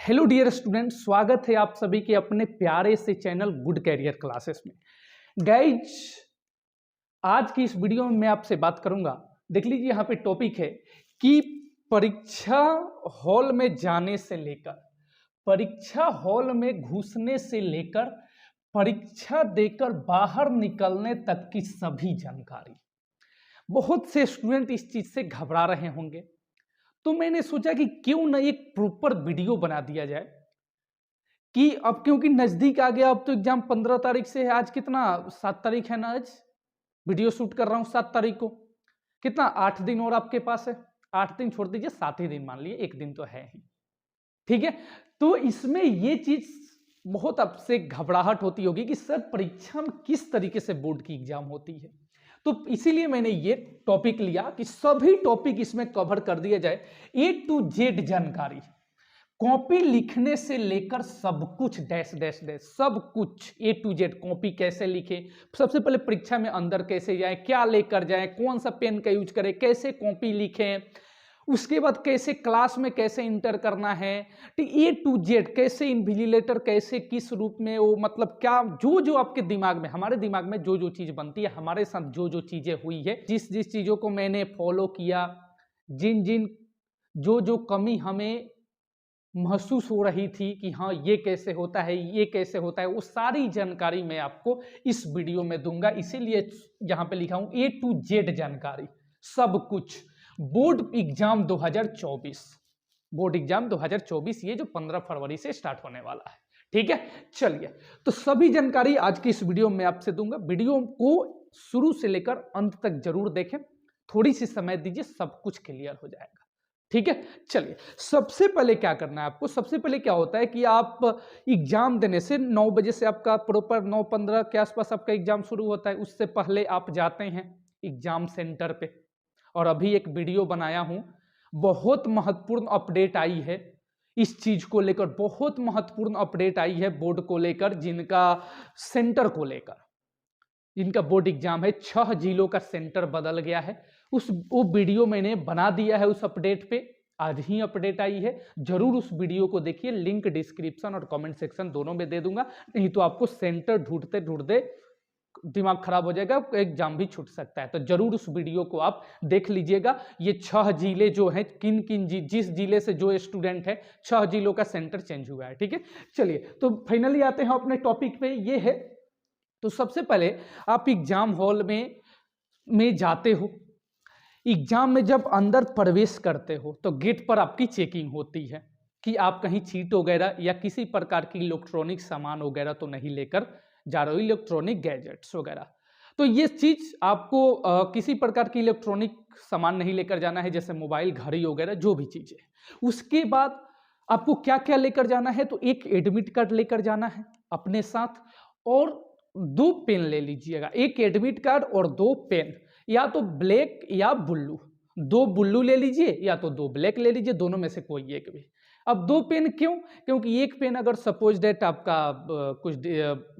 Hello dear student, स्वागत है आप सभी के अपने प्यारे से चैनल गुड कैरियर क्लासेस में। गाइज, आज की इस वीडियो में मैं आपसे बात करूंगा। देख लीजिए, यहाँ पे टॉपिक है कि परीक्षा हॉल में जाने से लेकर, परीक्षा हॉल में घुसने से लेकर, परीक्षा देकर बाहर निकलने तक की सभी जानकारी। बहुत से स्टूडेंट इस चीज से घबरा रहे होंगे, तो मैंने सोचा कि क्यों ना एक प्रॉपर वीडियो बना दिया जाए कि अब क्योंकि नजदीक आ गया। अब तो एग्जाम 15 तारीख से है। आज कितना 7 तारीख है ना। आज वीडियो शूट कर रहा हूं 7 तारीख को। कितना 8 दिन और आपके पास है। 8 दिन छोड़ दीजिए, 7 ही दिन मान लिए, एक दिन तो है ही। ठीक है, तो इसमें ये चीज बहुत आपसे घबराहट होती होगी कि सर परीक्षा में किस तरीके से बोर्ड की एग्जाम होती है। तो इसीलिए मैंने ये टॉपिक लिया कि सभी टॉपिक इसमें कवर कर दिया जाए, A to Z जानकारी। कॉपी लिखने से लेकर सब कुछ, डैश डैश डैश सब कुछ A to Z। कॉपी कैसे लिखे, सबसे पहले परीक्षा में अंदर कैसे जाए, क्या लेकर जाए, कौन सा पेन का यूज करें, कैसे कॉपी लिखें, उसके बाद कैसे क्लास में कैसे इंटर करना है, A to Z कैसे इन्विजिलेटर, कैसे किस रूप में वो, मतलब क्या जो जो आपके दिमाग में, हमारे दिमाग में जो जो चीज बनती है, हमारे साथ जो जो चीजें हुई है, जिस जिस चीजों को मैंने फॉलो किया, जिन जिन जो जो कमी हमें महसूस हो रही थी कि हाँ ये कैसे होता है, ये कैसे होता है, वो सारी जानकारी मैं आपको इस वीडियो में दूंगा। इसीलिए यहाँ पे लिखा हूं A to Z जानकारी, सब कुछ। बोर्ड एग्जाम 2024, बोर्ड एग्जाम 2024, ये जो 15 फरवरी से स्टार्ट होने वाला है। ठीक है, चलिए, तो सभी जानकारी आज की इस वीडियो में आपसे दूंगा। वीडियो को शुरू से लेकर अंत तक जरूर देखें, थोड़ी सी समय दीजिए, सब कुछ क्लियर हो जाएगा। ठीक है, चलिए, सबसे पहले क्या करना है आपको। सबसे पहले क्या होता है कि आप एग्जाम देने से 9 बजे से आपका प्रॉपर 9:15 के आसपास आपका एग्जाम शुरू होता है। उससे पहले आप जाते हैं एग्जाम सेंटर पे, और अभी एक वीडियो बनाया हूं, बहुत महत्वपूर्ण अपडेट आई है इस चीज को लेकर। बहुत महत्वपूर्ण अपडेट आई है बोर्ड को लेकर, जिनका सेंटर को लेकर, इनका बोर्ड एग्जाम है, 6 जिलों का सेंटर बदल गया है। वो वीडियो मैंने बना दिया है उस अपडेट पे, आज ही अपडेट आई है। जरूर उस वीडियो को देखिए, लिंक डिस्क्रिप्शन और कमेंट सेक्शन दोनों में दे दूंगा। नहीं तो आपको सेंटर ढूंढते ढूंढते दिमाग खराब हो जाएगा, एग्जाम भी छूट सकता है। तो जरूर उस वीडियो को आप देख लीजिएगा। ये 6 जिले जो हैं, किन किन जिस जिले से जो स्टूडेंट है, 6 जिलों का सेंटर चेंज हुआ है। ठीक है, चलिए, तो फाइनली आते हैं अपने टॉपिक पे। ये है, तो सबसे पहले आप एग्जाम हॉल में जाते हो। एग्जाम में जब अंदर प्रवेश करते हो तो गेट पर आपकी चेकिंग होती है कि आप कहीं चीट वगैरह या किसी प्रकार की इलेक्ट्रॉनिक सामान वगैरह तो नहीं लेकर जा रहे हो, इलेक्ट्रॉनिक गैजेट्स वगैरह। तो ये चीज आपको किसी प्रकार की इलेक्ट्रॉनिक सामान नहीं लेकर जाना है, जैसे मोबाइल, घड़ी वगैरह, जो भी चीजें। उसके बाद आपको क्या क्या लेकर जाना है, तो एक एडमिट कार्ड लेकर जाना है अपने साथ, और 2 पेन ले लीजिएगा। एक एडमिट कार्ड और 2 पेन, या तो ब्लैक या ब्लू। 2 ब्लू ले लीजिए या तो 2 ब्लैक ले लीजिए, दोनों में से कोई एक भी। अब 2 पेन क्यों? क्योंकि एक पेन अगर सपोज डेट आपका कुछ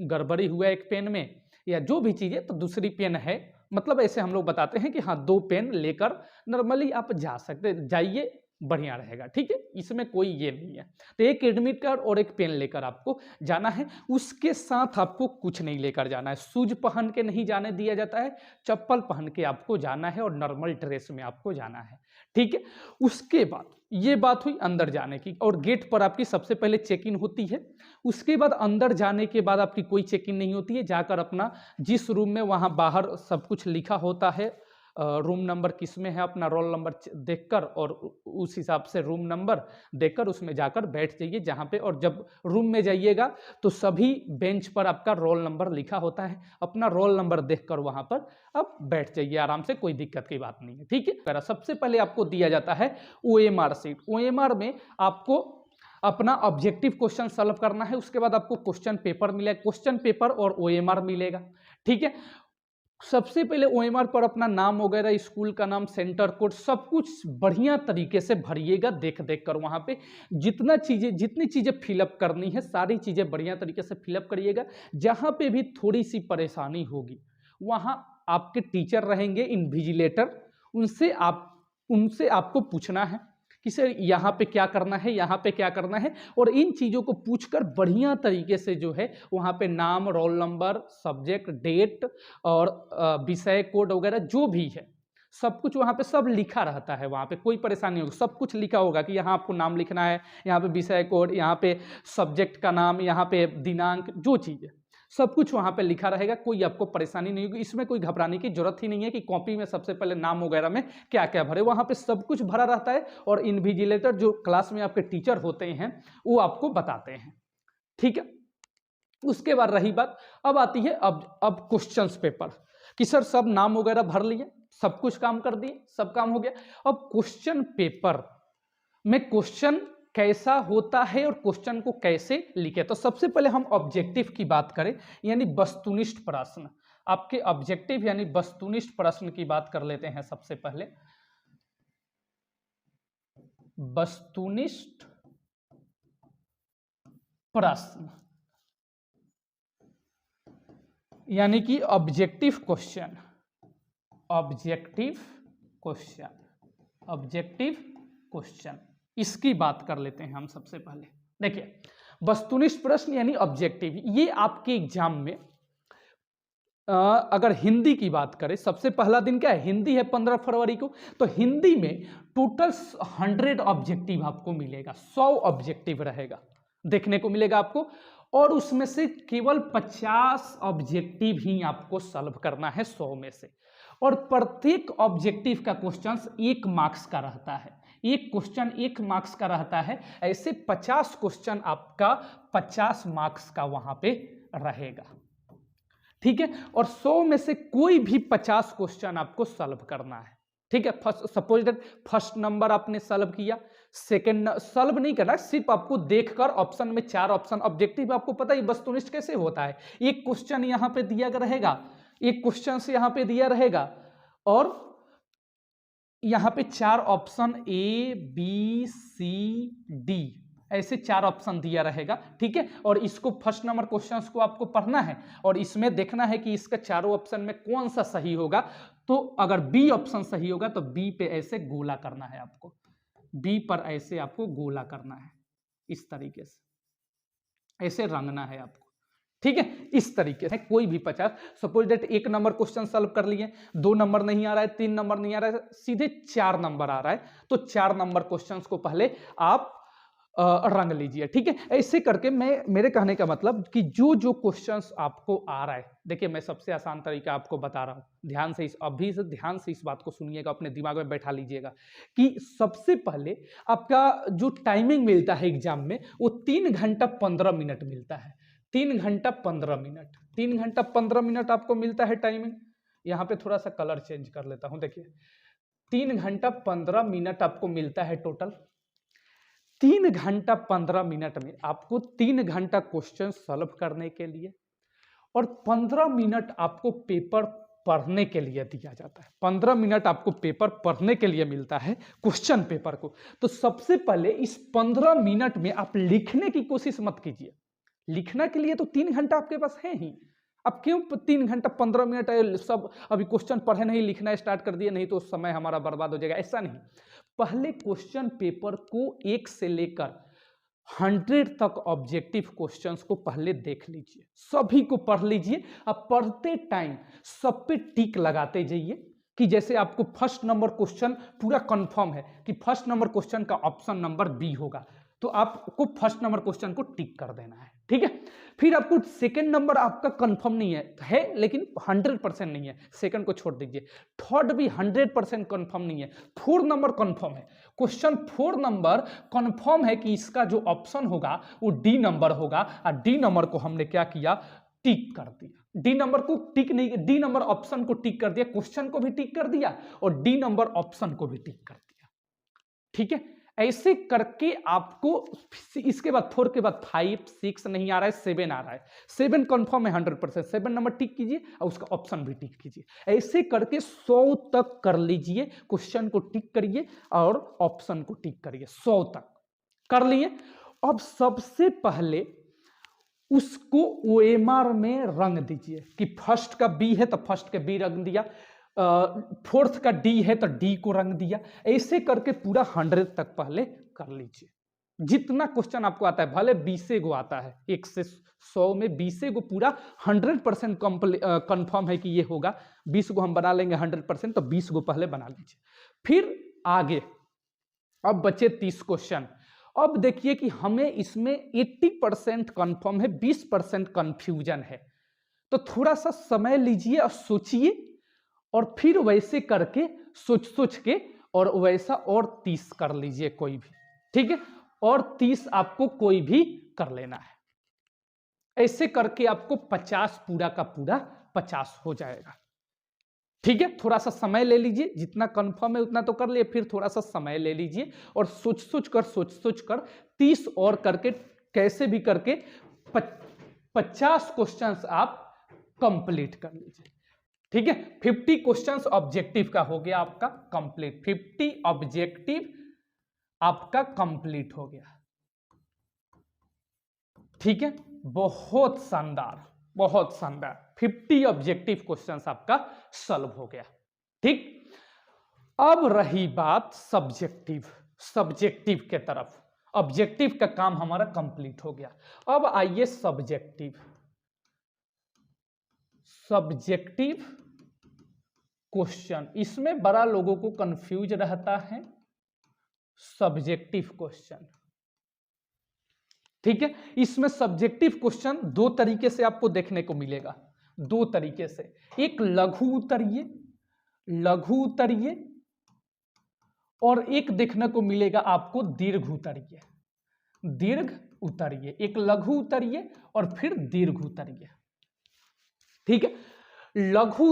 गड़बड़ी हुआ एक पेन में या जो भी चीज है, तो दूसरी पेन है, मतलब ऐसे हम लोग बताते हैं कि हाँ 2 पेन लेकर नॉर्मली आप जा सकते, जाइए, बढ़िया रहेगा। ठीक है, इसमें कोई ये नहीं है। तो एक एडमिट कार्ड और एक पेन लेकर आपको जाना है। उसके साथ आपको कुछ नहीं लेकर जाना है। शूज पहन के नहीं जाने दिया जाता है, चप्पल पहन के आपको जाना है, और नॉर्मल ड्रेस में आपको जाना है। ठीक है, उसके बाद ये बात हुई अंदर जाने की, और गेट पर आपकी सबसे पहले चेक इन होती है। उसके बाद अंदर जाने के बाद आपकी कोई चेक इन नहीं होती है। जाकर अपना जिस रूम में, वहां बाहर सब कुछ लिखा होता है, रूम नंबर किस में है, अपना रोल नंबर देखकर, और उस हिसाब से रूम नंबर देखकर उसमें जाकर बैठ जाइए जहाँ पे। और जब रूम में जाइएगा तो सभी बेंच पर आपका रोल नंबर लिखा होता है, अपना रोल नंबर देखकर वहाँ पर आप बैठ जाइए आराम से, कोई दिक्कत की बात नहीं है। ठीक है, सबसे पहले आपको दिया जाता है OMR शीट। OMR में आपको अपना ऑब्जेक्टिव क्वेश्चन सॉल्व करना है। उसके बाद आपको क्वेश्चन पेपर मिलेगा, क्वेश्चन पेपर और OMR मिलेगा। ठीक है, सबसे पहले OMR पर अपना नाम वगैरह, स्कूल का नाम, सेंटर कोड, सब कुछ बढ़िया तरीके से भरिएगा, देख देख कर। वहां पे जितनी चीजें फिलअप करनी है, सारी चीजें बढ़िया तरीके से फिलअप करिएगा। जहां पे भी थोड़ी सी परेशानी होगी, वहां आपके टीचर रहेंगे, इन्विजिलेटर, उनसे आपको पूछना है कि सर यहाँ पे क्या करना है, यहाँ पे क्या करना है, और इन चीज़ों को पूछकर बढ़िया तरीके से जो है वहाँ पे नाम, रोल नंबर, सब्जेक्ट, डेट और विषय कोड वगैरह जो भी है सब कुछ वहाँ पे सब लिखा रहता है। वहाँ पे कोई परेशानी होगी, सब कुछ लिखा होगा कि यहाँ आपको नाम लिखना है, यहाँ पे विषय कोड, यहाँ पे सब्जेक्ट का नाम, यहाँ पे दिनांक, जो चीज़ है सब कुछ वहाँ पे लिखा रहेगा। कोई आपको परेशानी नहीं होगी, इसमें कोई घबराने की जरूरत ही नहीं है कि कॉपी में सबसे पहले नाम वगैरह में क्या क्या भरे, वहाँ पे सब कुछ भरा रहता है और इन्विजिलेटर जो क्लास में आपके टीचर होते हैं वो आपको बताते हैं। ठीक है, उसके बाद रही बात, अब आती है अब क्वेश्चंस पेपर कि सर सब नाम वगैरह भर लिए, सब कुछ काम कर दिए, सब काम हो गया। अब क्वेश्चन पेपर में क्वेश्चन कैसा होता है और क्वेश्चन को कैसे लिखे, तो सबसे पहले हम ऑब्जेक्टिव की बात करें, यानी वस्तुनिष्ठ प्रश्न। आपके ऑब्जेक्टिव यानी वस्तुनिष्ठ प्रश्न की बात कर लेते हैं। सबसे पहले वस्तुनिष्ठ प्रश्न यानी कि objective question, objective question, objective question, इसकी बात कर लेते हैं हम सबसे पहले। देखिए वस्तुनिष्ठ प्रश्न यानी ऑब्जेक्टिव, ये आपके एग्जाम में अगर हिंदी की बात करें, सबसे पहला दिन क्या है, हिंदी है 15 फरवरी को, तो हिंदी में टोटल 100 ऑब्जेक्टिव आपको मिलेगा, 100 ऑब्जेक्टिव रहेगा देखने को मिलेगा आपको, और उसमें से केवल 50 ऑब्जेक्टिव ही आपको सॉल्व करना है 100 में से, और प्रत्येक ऑब्जेक्टिव का क्वेश्चन 1 मार्क्स का रहता है, एक क्वेश्चन 1 मार्क्स का रहता है। ऐसे 50 क्वेश्चन आपका 50 मार्क्स का वहां पे रहेगा। ठीक है, और 100 में से कोई भी 50 क्वेश्चन आपको सॉल्व करना है। ठीक है, सपोज दैट फर्स्ट नंबर आपने सॉल्व किया, सेकंड सॉल्व नहीं करना, सिर्फ आपको देखकर ऑप्शन में 4 ऑप्शन, ऑब्जेक्टिव आपको पता ही वस्तुनिष्ठ कैसे होता है, एक क्वेश्चन यहां पे दिया रहेगा, एक क्वेश्चन से यहां पे दिया रहेगा, और यहां पे 4 option A B C D ऐसे 4 ऑप्शन दिया रहेगा। ठीक है, और इसको फर्स्ट नंबर क्वेश्चंस को आपको पढ़ना है और इसमें देखना है कि इसका चारों ऑप्शन में कौन सा सही होगा। तो अगर बी ऑप्शन सही होगा तो बी पे ऐसे गोला करना है आपको, बी पर ऐसे आपको गोला करना है, इस तरीके से ऐसे रंगना है आपको। ठीक है, इस तरीके से कोई भी 50, suppose that 1 number question solve कर लिए, 2 नंबर नहीं आ रहा है, 3 नंबर नहीं आ रहा है, सीधे 4 नंबर आ रहा है, तो 4 नंबर क्वेश्चंस को पहले आप रंग लीजिए। ठीक है, ऐसे करके मेरे कहने का मतलब कि जो जो क्वेश्चंस आपको आ रहा है, देखिए मैं सबसे आसान तरीका आपको बता रहा हूं, ध्यान से अभी से ध्यान से इस बात को सुनिएगा, अपने दिमाग में बैठा लीजिएगा कि सबसे पहले आपका जो टाइमिंग मिलता है एग्जाम में वो 3 घंटा 15 मिनट मिलता है, 3 घंटा 15 मिनट, 3 घंटा 15 मिनट आपको मिलता है टाइमिंग। यहां पे थोड़ा सा कलर चेंज कर लेता हूं, देखिए 3 घंटा 15 मिनट आपको मिलता है टोटल। 3 घंटा 15 मिनट में आपको 3 घंटा क्वेश्चन सॉल्व करने के लिए और 15 मिनट आपको पेपर पढ़ने के लिए दिया जाता है। 15 मिनट आपको पेपर पढ़ने के लिए मिलता है, क्वेश्चन पेपर को। तो सबसे पहले इस 15 मिनट में आप लिखने की कोशिश मत कीजिए, लिखने के लिए तो 3 घंटा आपके पास है ही, अब क्यों 3 घंटा 15 मिनट सब अभी क्वेश्चन पढ़े नहीं, लिखना स्टार्ट कर दिए, नहीं तो समय हमारा बर्बाद हो जाएगा, ऐसा नहीं। पहले क्वेश्चन पेपर को 1 से लेकर 100 तक ऑब्जेक्टिव क्वेश्चंस को पहले देख लीजिए, सभी को पढ़ लीजिए। अब पढ़ते टाइम सब पे टिक लगाते जाइए कि जैसे आपको फर्स्ट नंबर क्वेश्चन पूरा कंफर्म है कि फर्स्ट नंबर क्वेश्चन का ऑप्शन नंबर बी होगा, तो आपको फर्स्ट नंबर क्वेश्चन को टिक कर देना है। ठीक है, फिर आपको सेकंड नंबर आपका कंफर्म नहीं है लेकिन 100% नहीं है, सेकंड को छोड़ दीजिए। थर्ड भी 100% कंफर्म नहीं है, 4 नंबर कंफर्म है, क्वेश्चन 4 नंबर कंफर्म है कि इसका जो ऑप्शन होगा वो डी नंबर होगा, और डी नंबर को हमने क्या किया, टिक कर दिया। डी नंबर को टिक नहीं, डी नंबर ऑप्शन को टिक कर दिया, क्वेश्चन को भी टिक कर दिया और डी नंबर ऑप्शन को भी टिक कर दिया। ठीक है, ऐसे करके आपको इसके बाद 4 के बाद 5 6 नहीं आ रहा है, 7 आ रहा है, 7 कंफर्म है 100%, 7 नंबर टिक कीजिए और उसका ऑप्शन भी टिक कीजिए। ऐसे करके 100 तक कर लीजिए, क्वेश्चन को टिक करिए और ऑप्शन को टिक करिए, 100 तक कर लिए। अब सबसे पहले उसको OMR में रंग दीजिए कि फर्स्ट का बी है तो फर्स्ट का बी रंग दिया, फोर्थ का डी है तो डी को रंग दिया। ऐसे करके पूरा 100 तक पहले कर लीजिए। जितना क्वेश्चन आपको आता है, भले 20 गो आता है, 1 से 100 में 20 गो पूरा 100% कंफर्म है कि ये होगा। 20 गो हम बना लेंगे 100%, तो 20 गो पहले बना लीजिए। फिर आगे अब बचे 30 क्वेश्चन। अब देखिए कि हमें इसमें 80% कंफर्म है, 20% कंफ्यूजन है। तो थोड़ा सा समय लीजिए और सोचिए, और फिर वैसे करके सोच के और वैसा और 30 कर लीजिए कोई भी, ठीक है। और 30 आपको कोई भी कर लेना है। ऐसे करके आपको 50 पूरा का पूरा 50 हो जाएगा, ठीक है। थोड़ा सा समय ले लीजिए, जितना कंफर्म है उतना तो कर लिए, फिर थोड़ा सा समय ले लीजिए और सोच कर 30 और करके कैसे भी करके 50 क्वेश्चंस आप कंप्लीट कर लीजिए, ठीक है। 50 क्वेश्चंस ऑब्जेक्टिव का हो गया आपका कंप्लीट, 50 ऑब्जेक्टिव आपका कंप्लीट हो गया, ठीक है। बहुत शानदार, बहुत शानदार। 50 ऑब्जेक्टिव क्वेश्चंस आपका सॉल्व हो गया, ठीक। अब रही बात सब्जेक्टिव के तरफ। ऑब्जेक्टिव का काम हमारा कंप्लीट हो गया। अब आइए सब्जेक्टिव क्वेश्चन। इसमें बड़ा लोगों को कंफ्यूज रहता है सब्जेक्टिव क्वेश्चन, ठीक है। इसमें सब्जेक्टिव क्वेश्चन दो तरीके से आपको देखने को मिलेगा, दो तरीके से। एक लघु उत्तरीय और एक देखने को मिलेगा आपको दीर्घ उत्तरीय। एक लघु उत्तरीय और फिर दीर्घ उत्तरीय, ठीक है। लघु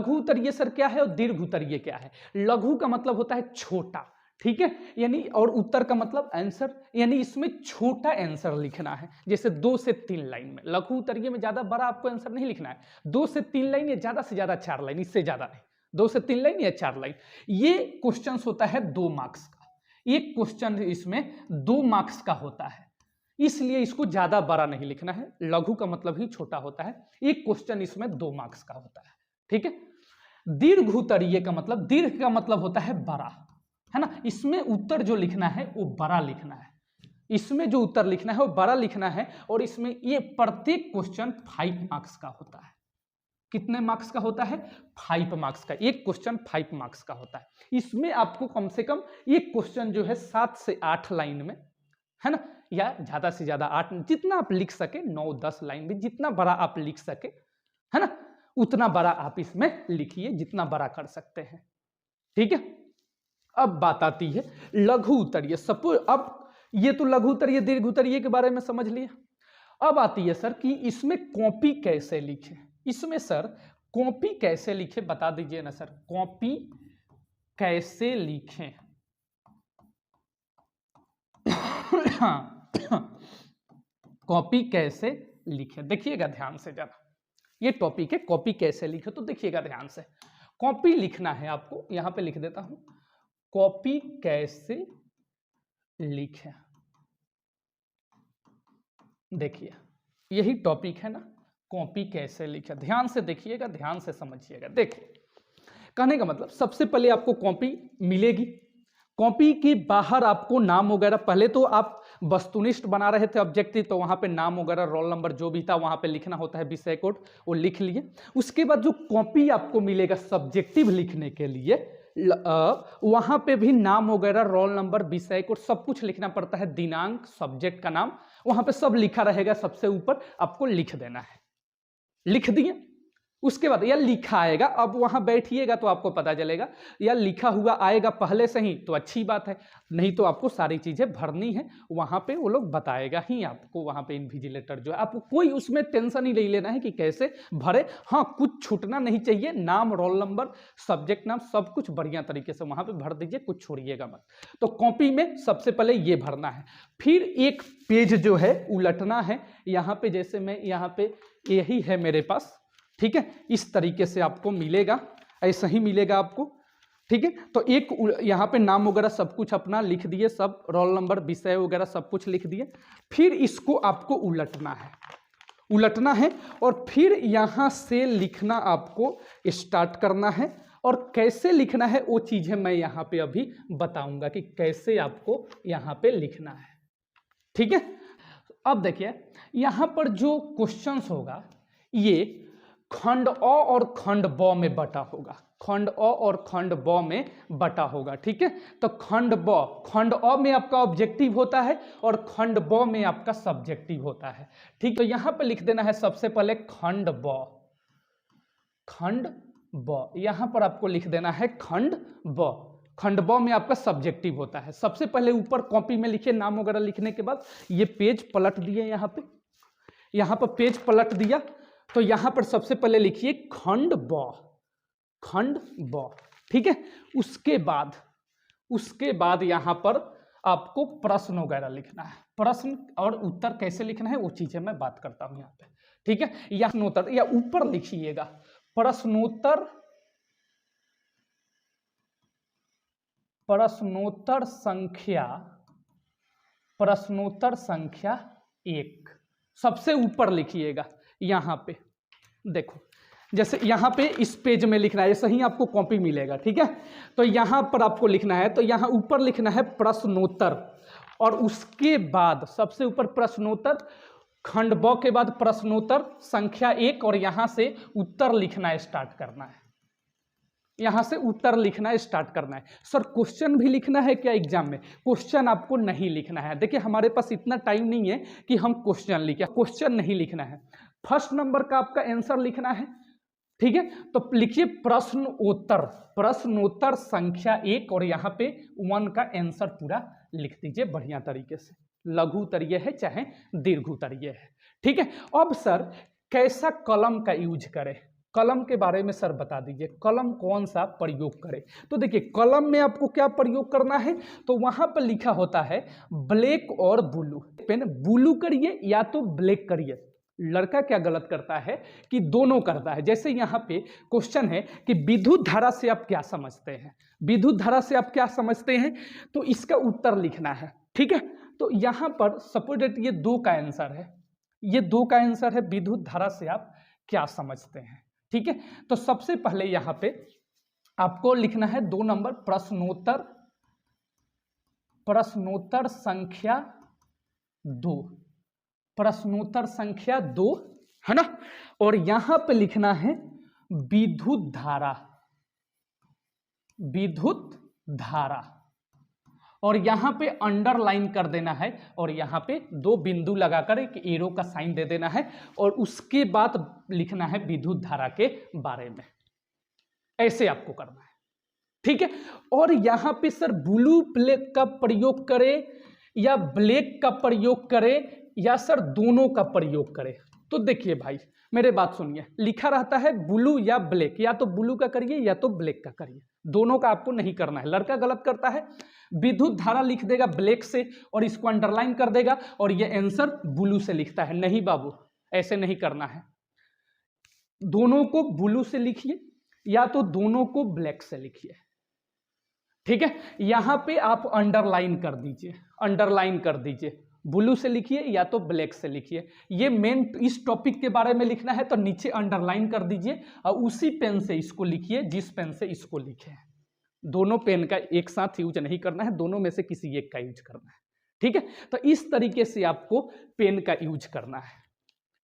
उत्तरीय सर क्या है और दीर्घ उत्तरीय क्या है? लघु का मतलब होता है छोटा, ठीक है, यानी, और उत्तर का मतलब आंसर, यानी इसमें छोटा आंसर लिखना है। जैसे 2 से 3 लाइन में। लघु उत्तरीय में ज्यादा बड़ा आपको आंसर नहीं लिखना है, 2 से 3 लाइन या ज्यादा से ज्यादा 4 लाइन, इससे ज्यादा नहीं, 2 से 3 लाइन या 4 लाइन। ये क्वेश्चन होता है 2 मार्क्स का। एक क्वेश्चन इसमें 2 मार्क्स का होता है, इसलिए इसको ज्यादा बड़ा नहीं लिखना है। लघु का मतलब ही छोटा होता है। एक क्वेश्चन इसमें 2 मार्क्स का होता है, ठीक है। दीर्घ उत्तरीय का मतलब, दीर्घ का मतलब होता है बड़ा, है ना। इसमें उत्तर जो लिखना है वो बड़ा लिखना है, इसमें जो उत्तर लिखना है वो बड़ा लिखना है। और इसमें ये प्रत्येक क्वेश्चन 5 मार्क्स का होता है। कितने मार्क्स का होता है? 5 मार्क्स का। एक क्वेश्चन 5 मार्क्स का होता है। इसमें आपको कम से कम एक क्वेश्चन जो है 7 से 8 लाइन में, है ना, या ज्यादा से ज्यादा 8, जितना आप लिख सके, 9-10 लाइन में जितना बड़ा आप लिख सके, है ना, उतना बड़ा आप इसमें लिखिए, जितना बड़ा कर सकते हैं, ठीक है। अब बात आती है लघु उत्तरीय। सपोज, अब ये तो लघु उत्तरीय दीर्घ उत्तरीय के बारे में समझ लिया। अब आती है सर कि इसमें कॉपी कैसे लिखें। इसमें सर कॉपी कैसे लिखें बता दीजिए ना सर, कॉपी कैसे लिखें? कॉपी कैसे लिखें, देखिएगा ध्यान से जरा। ये टॉपिक है कॉपी कैसे लिखें, तो देखिएगा ध्यान से। कॉपी लिखना है आपको, यहां पे लिख देता हूं, कॉपी कैसे लिखें। देखिए यही टॉपिक है ना, कॉपी कैसे लिखें। ध्यान से देखिएगा, ध्यान से समझिएगा। देखिए कहने का मतलब, सबसे पहले आपको कॉपी मिलेगी। कॉपी के बाहर आपको नाम वगैरह, पहले तो आप वस्तुनिष्ठ बना रहे थे ऑब्जेक्टिव, तो वहां पे नाम वगैरह, रोल नंबर जो भी था वहां पे लिखना होता है, विषय कोड, वो लिख लिए। उसके बाद जो कॉपी आपको मिलेगा सब्जेक्टिव लिखने के लिए, वहां पे भी नाम वगैरह, रोल नंबर, विषय कोड सब कुछ लिखना पड़ता है, दिनांक, सब्जेक्ट का नाम, वहां पे सब लिखा रहेगा। सबसे ऊपर आपको लिख देना है, लिख दिए। उसके बाद या लिखा आएगा, अब वहां बैठिएगा तो आपको पता चलेगा, या लिखा हुआ आएगा पहले से ही तो अच्छी बात है, नहीं तो आपको सारी चीजें भरनी है। वहां पे वो लोग बताएगा ही आपको, वहां पे इन्विजिलेटर जो है, आपको कोई उसमें टेंशन ही नहीं लेना है कि कैसे भरे। हाँ, कुछ छूटना नहीं चाहिए, नाम, रोल नंबर, सब्जेक्ट नाम, सब कुछ बढ़िया तरीके से वहां पे भर दीजिए, कुछ छोड़िएगा मत। तो कॉपी में सबसे पहले ये भरना है। फिर एक पेज जो है उलटना है। यहाँ पे जैसे मैं, यहाँ पे यही है मेरे पास, ठीक है, इस तरीके से आपको मिलेगा, ऐसा ही मिलेगा आपको, ठीक है। तो एक यहाँ पे नाम वगैरह सब कुछ अपना लिख दिए, सब रोल नंबर, विषय वगैरह सब कुछ लिख दिए। फिर इसको आपको उलटना है। उलटना है और फिर यहाँ से लिखना आपको स्टार्ट करना है। और कैसे लिखना है वो चीज़ें मैं यहाँ पे अभी बताऊंगा कि कैसे आपको यहाँ पे लिखना है, ठीक है। अब देखिए यहाँ पर जो क्वेश्चंस होगा ये खंड अ और खंड ब में बटा होगा, खंड अ और खंड ब में बटा होगा, ठीक है। तो खंड अ में आपका ऑब्जेक्टिव होता है और खंड ब में आपका सब्जेक्टिव होता है, ठीक। तो यहाँ पे लिख देना है सबसे पहले खंड ब, यहाँ पर आपको लिख देना है खंड ब में आपका सब्जेक्टिव होता है। सबसे पहले ऊपर कॉपी में लिखिए, नाम वगैरह लिखने के बाद ये पेज पलट दिए, यहाँ पर पेज पलट दिया तो यहाँ पर सबसे पहले लिखिए खंड ब, ठीक है। उसके बाद यहाँ पर आपको प्रश्न वगैरह लिखना है। प्रश्न और उत्तर कैसे लिखना है वो चीजें मैं बात करता हूँ यहाँ पे, ठीक है। या प्रश्नोत्तर या ऊपर लिखिएगा प्रश्नोत्तर संख्या 1 सबसे ऊपर लिखिएगा। यहाँ पे देखो, जैसे यहाँ पे इस पेज में लिखना है, ऐसे ही आपको कॉपी मिलेगा, ठीक है। तो यहाँ पर आपको लिखना है, तो यहाँ ऊपर लिखना है प्रश्नोत्तर और उसके बाद सबसे ऊपर प्रश्नोत्तर, खंड ब के बाद प्रश्नोत्तर संख्या 1 और यहाँ से उत्तर लिखना स्टार्ट करना है। यहाँ से उत्तर लिखना स्टार्ट करना है। सर क्वेश्चन भी लिखना है क्या एग्जाम में? क्वेश्चन आपको नहीं लिखना है। देखिए हमारे पास इतना टाइम नहीं है कि हम क्वेश्चन लिखें, क्वेश्चन नहीं लिखना है। फर्स्ट नंबर का आपका आंसर लिखना है, ठीक है। तो लिखिए प्रश्नोत्तर संख्या 1 और यहाँ पे 1 का आंसर पूरा लिख दीजिए बढ़िया तरीके से। लघु उत्तरीय है चाहे दीर्घ उत्तरीय है, ठीक है। अब सर कैसा कलम का यूज करें, कलम के बारे में सर बता दीजिए, कलम कौन सा प्रयोग करें। तो देखिए कलम में आपको क्या प्रयोग करना है, तो वहां पर लिखा होता है ब्लैक और ब्लू। पेन ब्लू करिए या तो ब्लैक करिए। लड़का क्या गलत करता है कि दोनों करता है। जैसे यहाँ पे क्वेश्चन है कि विद्युत धारा से आप क्या समझते हैं, विद्युत धारा से आप क्या समझते हैं, तो इसका उत्तर लिखना है, ठीक है। तो यहाँ पर सपोज दैट ये 2 का आंसर है, ये 2 का आंसर है विद्युत धारा से आप क्या समझते हैं, ठीक है। तो सबसे पहले यहाँ पे आपको लिखना है 2 नंबर प्रश्नोत्तर संख्या 2, प्रश्नोत्तर संख्या 2 है ना। और यहां पे लिखना है विद्युत धारा और यहां पे अंडरलाइन कर देना है और यहां पे 2 बिंदु लगाकर एक एरो का साइन दे देना है और उसके बाद लिखना है विद्युत धारा के बारे में। ऐसे आपको करना है, ठीक है। और यहां पे सर ब्लू ब्लैक का प्रयोग करें या ब्लैक का प्रयोग करें या सर दोनों का प्रयोग करें। तो देखिए भाई मेरे बात सुनिए, लिखा रहता है ब्लू या ब्लैक, या तो ब्लू का करिए या तो ब्लैक का करिए, दोनों का आपको नहीं करना है। लड़का गलत करता है, विद्युत धारा लिख देगा ब्लैक से और इसको अंडरलाइन कर देगा और ये आंसर ब्लू से लिखता है। नहीं बाबू, ऐसे नहीं करना है। दोनों को ब्लू से लिखिए या तो दोनों को ब्लैक से लिखिए, ठीक है। यहां पे आप अंडरलाइन कर दीजिए, ब्लू से लिखिए या तो ब्लैक से लिखिए। ये मेन इस टॉपिक के बारे में लिखना है तो नीचे अंडरलाइन कर दीजिए और उसी पेन से इसको लिखिए जिस पेन से इसको लिखे हैं। दोनों पेन का एक साथ यूज नहीं करना है, दोनों में से किसी एक का यूज करना है, ठीक है। तो इस तरीके से आपको पेन का यूज करना है,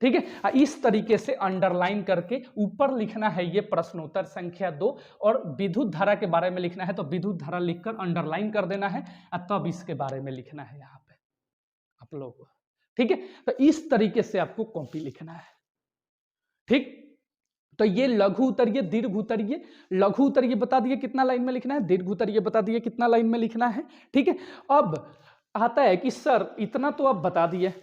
ठीक है। इस तरीके से अंडरलाइन करके ऊपर लिखना है ये प्रश्नोत्तर संख्या 2 और विद्युत धारा के बारे में लिखना है तो विद्युत धारा लिखकर अंडरलाइन कर देना है और तब इसके बारे में लिखना है यहाँ पे आप लोगों को, ठीक है। तो इस तरीके से आपको कॉपी लिखना है, ठीक। तो ये लघु उत्तरीय दीर्घ उत्तरीय, लघु उत्तरीय बता दिए कितना लाइन में लिखना है, दीर्घ उत्तरीय बता दिए कितना लाइन में लिखना है, ठीक है। अब आता है कि सर इतना तो आप बता दिए,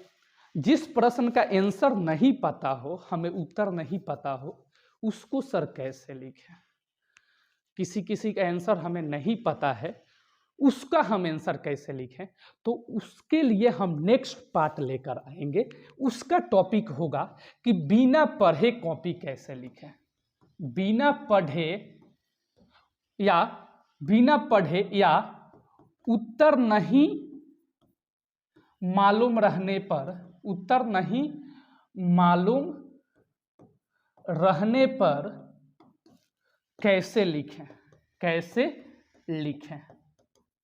जिस प्रश्न का आंसर नहीं पता हो, हमें उत्तर नहीं पता हो, उसको सर कैसे लिखें। किसी का आंसर हमें नहीं पता है, उसका हम आंसर कैसे लिखें, तो उसके लिए हम नेक्स्ट पार्ट लेकर आएंगे। उसका टॉपिक होगा कि बिना पढ़े कॉपी कैसे लिखें। बिना पढ़े या उत्तर नहीं मालूम रहने पर मालूम रहने पर कैसे लिखें, कैसे लिखें।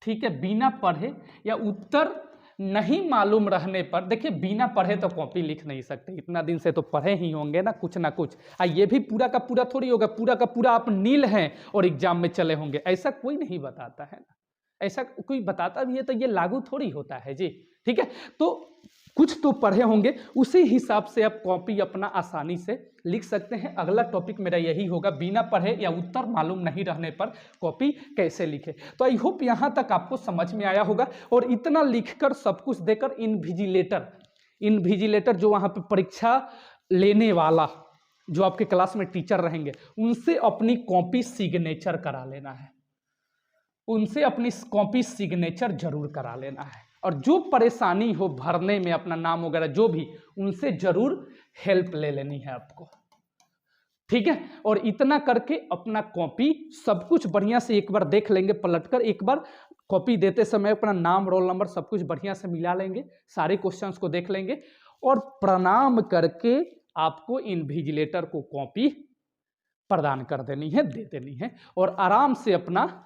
ठीक है, बिना पढ़े या उत्तर नहीं मालूम रहने पर, देखिए बिना पढ़े तो कॉपी लिख नहीं सकते, इतना दिन से तो पढ़े ही होंगे ना कुछ ना कुछ। ये भी पूरा का पूरा थोड़ी होगा, पूरा का पूरा आप नील हैं और एग्जाम में चले होंगे, ऐसा कोई नहीं बताता है ना। ऐसा कोई बताता भी है तो ये लागू थोड़ी होता है जी। ठीक है, तो कुछ तो पढ़े होंगे, उसी हिसाब से आप कॉपी अपना आसानी से लिख सकते हैं। अगला टॉपिक मेरा यही होगा, बिना पढ़े या उत्तर मालूम नहीं रहने पर कॉपी कैसे लिखे। तो आई होप यहाँ तक आपको समझ में आया होगा। और इतना लिखकर सब कुछ देकर इनविजिलेटर जो वहाँ पे परीक्षा लेने वाला, जो आपके क्लास में टीचर रहेंगे, उनसे अपनी कॉपी सिग्नेचर करा लेना है, उनसे अपनी कॉपी सिग्नेचर जरूर करा लेना है। और जो परेशानी हो भरने में अपना नाम वगैरह जो भी, उनसे जरूर हेल्प ले लेनी है आपको। ठीक है, और इतना करके अपना कॉपी सब कुछ बढ़िया से एक बार देख लेंगे, पलटकर एक बार कॉपी देते समय अपना नाम, रोल नंबर सब कुछ बढ़िया से मिला लेंगे, सारे क्वेश्चंस को देख लेंगे और प्रणाम करके आपको इनविजिलेटर को कॉपी प्रदान कर देनी है, दे देनी है। और आराम से अपना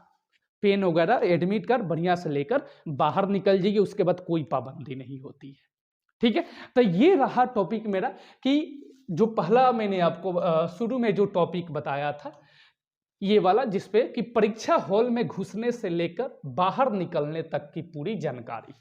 पेन वगैरह एडमिट कर बढ़िया से लेकर बाहर निकल जाइए, उसके बाद कोई पाबंदी नहीं होती है। ठीक है, तो ये रहा टॉपिक मेरा, कि जो पहला मैंने आपको शुरू में जो टॉपिक बताया था ये वाला, जिसपे कि परीक्षा हॉल में घुसने से लेकर बाहर निकलने तक की पूरी जानकारी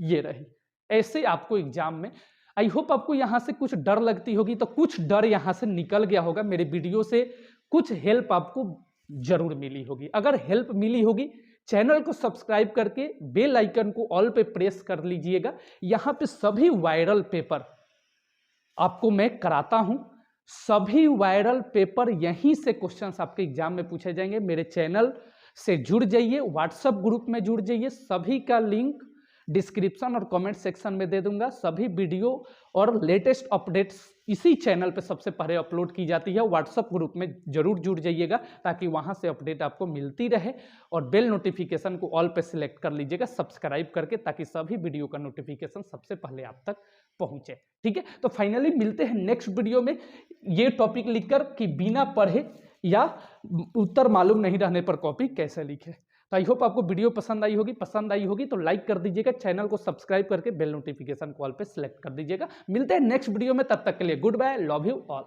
ये रही। ऐसे आपको एग्जाम में, आई होप आपको यहाँ से कुछ डर लगती होगी, तो कुछ डर यहाँ से निकल गया होगा। मेरे वीडियो से कुछ हेल्प आपको जरूर मिली होगी। अगर हेल्प मिली होगी, चैनल को सब्सक्राइब करके बेल आइकन को ऑल पे प्रेस कर लीजिएगा। यहाँ पे सभी वायरल पेपर आपको मैं कराता हूँ, सभी वायरल पेपर यहीं से क्वेश्चंस आपके एग्जाम में पूछे जाएंगे। मेरे चैनल से जुड़ जाइए, व्हाट्सएप ग्रुप में जुड़ जाइए, सभी का लिंक डिस्क्रिप्शन और कमेंट सेक्शन में दे दूंगा। सभी वीडियो और लेटेस्ट अपडेट्स इसी चैनल पे सबसे पहले अपलोड की जाती है। व्हाट्सएप ग्रुप में जरूर जुड़ जाइएगा ताकि वहां से अपडेट आपको मिलती रहे। और बेल नोटिफिकेशन को ऑल पे सिलेक्ट कर लीजिएगा सब्सक्राइब करके, ताकि सभी वीडियो का नोटिफिकेशन सबसे पहले आप तक पहुंचे। ठीक है, तो फाइनली मिलते हैं नेक्स्ट वीडियो में ये टॉपिक लिखकर कि बिना पढ़े या उत्तर मालूम नहीं रहने पर कॉपी कैसे लिखे। तो आई होप आपको वीडियो पसंद आई होगी तो लाइक कर दीजिएगा, चैनल को सब्सक्राइब करके बेल नोटिफिकेशन कॉल पे सिलेक्ट कर दीजिएगा। मिलते हैं नेक्स्ट वीडियो में, तब तक के लिए goodbye, love you all.